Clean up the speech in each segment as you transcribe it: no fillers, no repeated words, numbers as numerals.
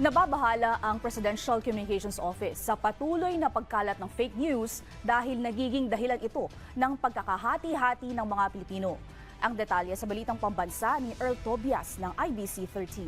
Nababahala ang Presidential Communications Office sa patuloy na pagkalat ng fake news dahil nagiging dahilan ito ng pagkakahati-hati ng mga Pilipino. Ang detalye sa balitang pambansa ni Earl Tobias ng IBC 13.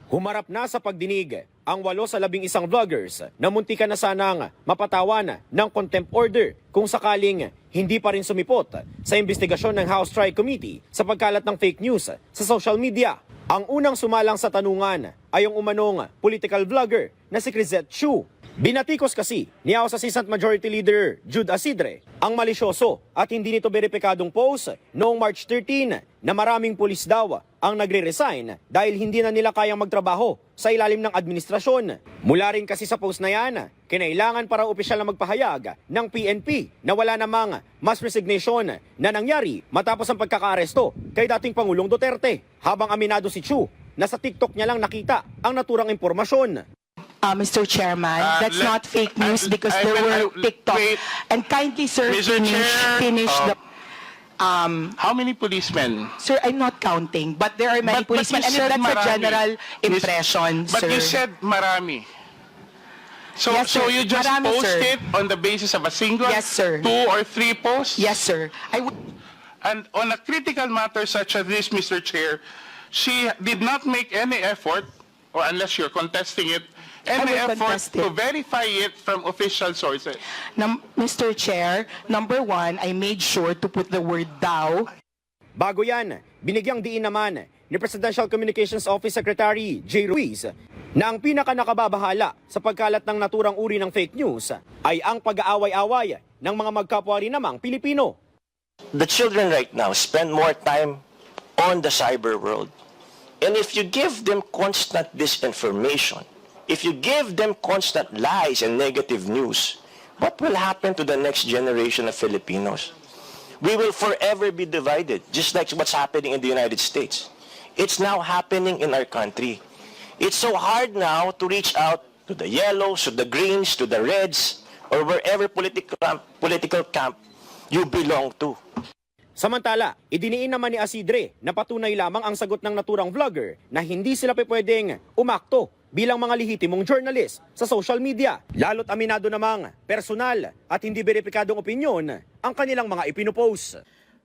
Humarap na sa pagdinig ang 8 sa 11 vloggers na muntikan na sanang mapatawan ng contempt order kung sakaling hindi pa rin sumipot sa investigasyon ng House Tri Committee sa pagkalat ng fake news sa social media. Ang unang sumalang sa tanungan ay ang umanong political vlogger na si Crisette Chu. Binatikos kasi ni House Assistant Majority Leader Jude Asidre ang malisyoso at hindi nito beripikadong post noong March 13 na maraming pulis daw ang nagre-resign dahil hindi na nila kayang magtrabaho sa ilalim ng administrasyon. Mula rin kasi sa post na yan, kinailangan para opisyal na magpahayag ng PNP na wala namang mass resignation na nangyari matapos ang pagkakaaresto kay dating Pangulong Duterte. Habang aminado si Chu na sa TikTok niya lang nakita ang naturang impormasyon. Mr. Chairman, that's not fake news because there were TikTok. And kindly, sir, finish the... How many policemen? Sir, I'm not counting, but there are many But policemen, you and said that's a marami. general impression, But sir. you said marami. So, Yes, so sir. you just Marami, post sir. it on the basis of a single, Yes, sir. 2 or 3 posts? Yes, sir. And on a critical matter such as this, Mr. Chair, she did not make any effort, or unless you're contesting it, any will effort contest to it. verify it from official sources. Mr. Chair, number one, I made sure to put the word thou. Bago yan, binigyang diin naman ni Presidential Communications Office Secretary J. Ruiz na ang pinaka-nakababahala sa pagkalat ng naturang uri ng fake news ay ang pag-aaway-away ng mga magkapwa rin namang Pilipino. The children right now spend more time on the cyber world. And if you give them constant disinformation, if you give them constant lies and negative news, what will happen to the next generation of Filipinos? We will forever be divided, just like what's happening in the United States. It's now happening in our country. It's so hard now to reach out to the yellows, to the greens, to the reds, or wherever political camp you belong to. Samantala, idiniin naman ni Asidre na patunay lamang ang sagot ng naturang vlogger na hindi sila pwedeng umakto bilang mga lehitimong journalist sa social media. Lalo't aminado namang personal at hindi beripikadong opinyon ang kanilang mga ipinupost.